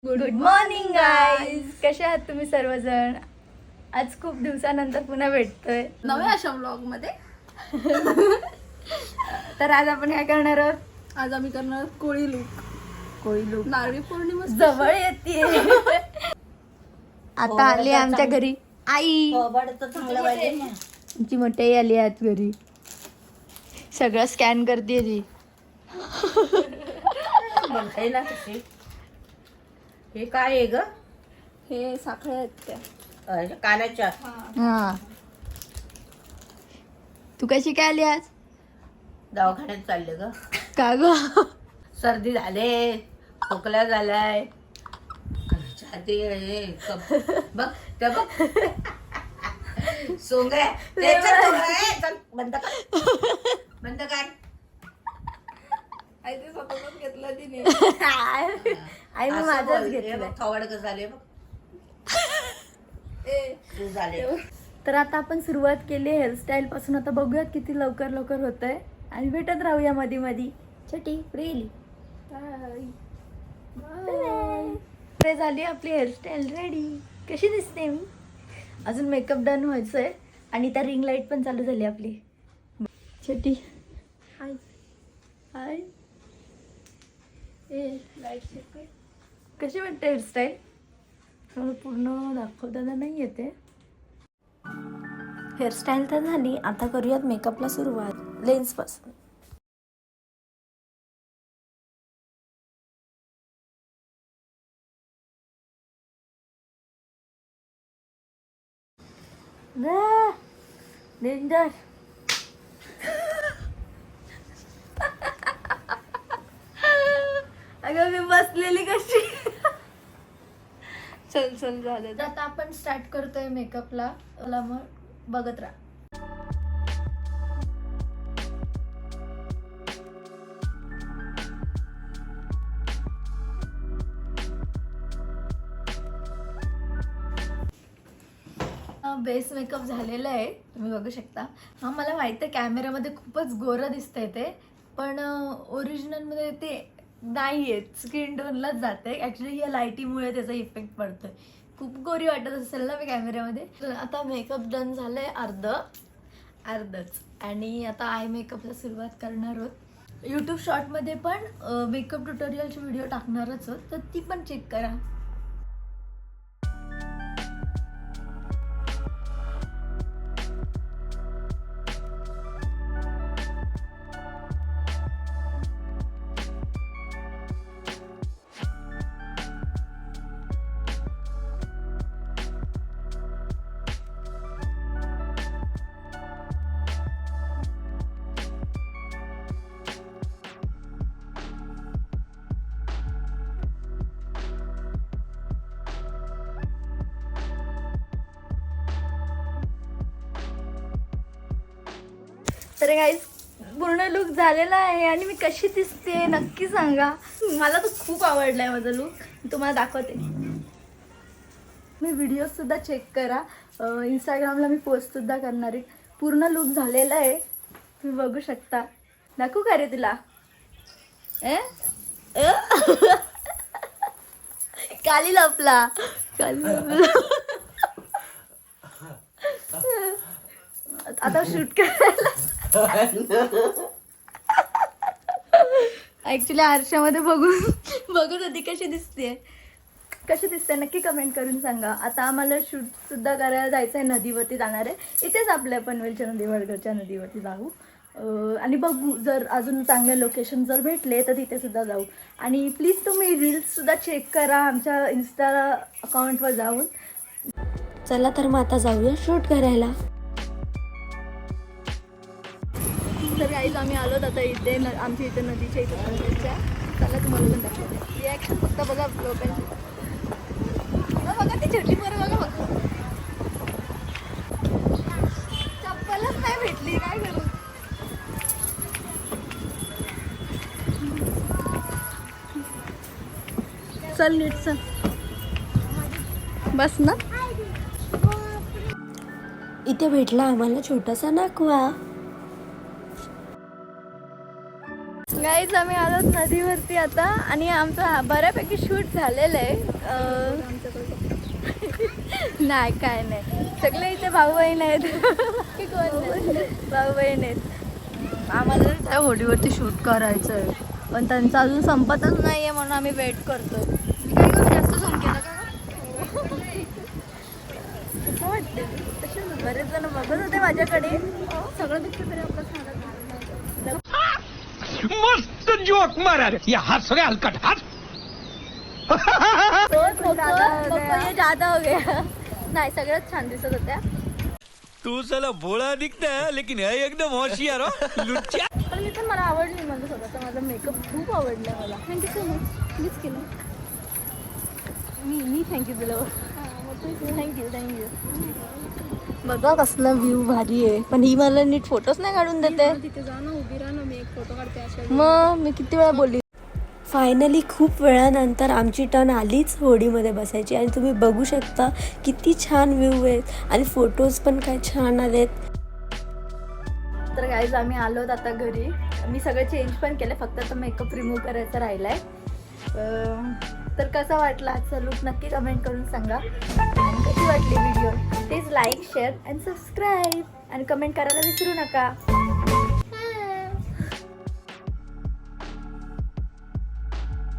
Good morning guys. कसे आहात तुम्ही सर्वजण? आज खूप दिवसानंतर पुन्हा भेटतोय नव्या अशा व्लॉग मध्ये. तर आज आपण काय करणार आहोत? आज आम्ही करणार कोळी लूक. कोळी लूक नारळी पौर्णिमा जवळ येते. आता आली आमच्या घरी आई. आमची मोठी आई आली आज घरी. सगळं स्कॅन करते ती. हे काय आहे ग? हे साखळ्या आहेत त्या. कानाच्या. हा, तू कशी काय आली आज? दवाखान्यात चालले ग. का ग? सर्दी झाले, खोकला झालाय. छाती आहे, बघ त्या बघ. सोंग आहे. त्याच्यात सोंग आहे. चल, बंद कर. बंद कर. आई ते स्वतःच घेतलं तिने. आई मी असं माझंच बोल. हे घेतलंय. बघ, थोबाड कसं झाले बघ. तू झाले. तर आता आपण सुरुवात केली हेअरस्टाईल पासून. आता बघूयात किती लवकर लवकर होत आहे आणि भेटत राहूया मध्ये मध्ये. छोटी प्रिली बाय. झाली आपली हेअरस्टाईल रेडी. कशी दिसते मी? अजून मेकअप डन व्हायचंय आणि त्या रिंग लाईट पण चालू झाली आपली. छोटी हाय हाय. ए लाईट चेक कर. कशी वाटते हेअरस्टाईल? पूर्ण दाखवताना नाही येते. हेअरस्टाईल तर झाली. आता करूयात मेकअपला सुरुवात लेन्स पासून. डेंजर. अगं मी बसलेली कशी. चल चल झालं. आता आपण स्टार्ट करतोय मेकअपला. मला मग बघत राहा. बेस मेकअप झालेला आहे, तुम्ही बघू शकता. हा मला माहिती आहे कॅमेऱ्यामध्ये खूपच गोरं दिसतंय ते, पण ओरिजिनलमध्ये ते नाही आहे. स्किन टोनलाच जाते ॲक्च्युली. या लाईटीमुळे त्याचा इफेक्ट पडतोय. खूप गोरी वाटत असेल ना मी कॅमेऱ्यामध्ये. आता मेकअप डन झालं आहे अर्धच. आणि आता आय मेकअपला सुरुवात करणार आहोत. यूट्यूब शॉर्टमध्ये पण मेकअप ट्युटोरियलचे व्हिडिओ टाकणारच आहोत, तर ती पण चेक करा. तर गाईज पूर्ण लुक झालेला आहे आणि मी कशी दिसते नक्की सांगा. मला तर खूप आवडला आहे माझा लुक. तुम्हाला दाखवते. मी व्हिडिओसुद्धा चेक करा. इंस्टाग्रामला मी पोस्टसुद्धा करणार आहे. पूर्ण लुक झालेला आहे, तुम्ही बघू शकता. दाखवू का रे तुला? काली लपला. आता शूट करायला ऍक्च्युली आरशामध्ये बघत होती कशी दिसते नक्की कमेंट करून सांगा. आता आम्हाला शूट सुद्धा करायला जायचं आहे. नदीवरती जाणार आहे. इथेच आपल्या पनवेलच्या नदी, वडगरच्या नदीवरती जाऊ आणि बघू. जर अजून चांगले लोकेशन जर भेटले तर तिथे सुद्धा जाऊ. आणि प्लीज तुम्ही रील्ससुद्धा चेक करा आमच्या इन्स्टा अकाउंटवर जाऊन. चला तर मग आता जाऊया शूट करायला. तर काहीच आम्ही आलोत आता इथे आमच्या इथे नदीच्या इथे पनवेलच्या. चला तुम्हाला पण दाखवते. रिॲक्शन फक्त बघा लोकांची. बघा ती छोटी पोरं बघा फक्त. चप्पलच नाही भेटली, काय करू. चल नीट चल. बस ना. इथे भेटला आम्हाला छोटासा नाकवा. गाईज आम्ही आलो नदीवरती आता आणि आमचं बऱ्यापैकी शूट झालेलं आहे. नाही काय नाही, सगळे इथे भाऊ बहीण आहेत. भाऊ बहीण आहेत. आम्हाला त्या होडीवरती शूट करायचं आहे पण त्यांचं अजून संपतच नाही आहे म्हणून आम्ही वेट करतो. जास्त झूम केलं का? कसं वाटते? बरेच जण बघत होते माझ्याकडे. सगळं दिसतं तरी आपलं सांगत. मस्त जोक मारा रे या हंस रे हलकट हंस ये ज्यादा हो गया. नाही सगळ्यात छान दिसत होत्या. तू साला भोळा दिखता है लेकिन है एकदम होशियार हो लुच्चा. पण मी पण मला आवडली माझं स्वतःचा माझा मेकअप खूप आवडला मला. Thank you so much. मीच केलं. मी थँक्यू दिलं. थँक्यू. बघा कसला व्ह्यू भारी आहे, पण ही मला नीट फोटोच नाही काढून देते. तिथे जा ना, उभी राहा ना, मी एक फोटो काढते अशा. मग मी किती वेळा बोलली. फायनली खूप वेळानंतर आमची टर्न आलीच होडीमध्ये बसायची आणि तुम्ही बघू शकता किती छान व्ह्यू आहेत आणि फोटोज पण काय छान आलेत. तर गाईज आम्ही आलोत आता घरी. मी सगळं चेंज पण केलं, फक्त आता मेकअप रिमूव्ह करायचा राहिलाय. तर कसा वाटला आजचा लुक नक्की कमेंट करून सांगा. आणि कशी वाटली video please like share and subscribe आणि कमेंट करायला विसरू नका.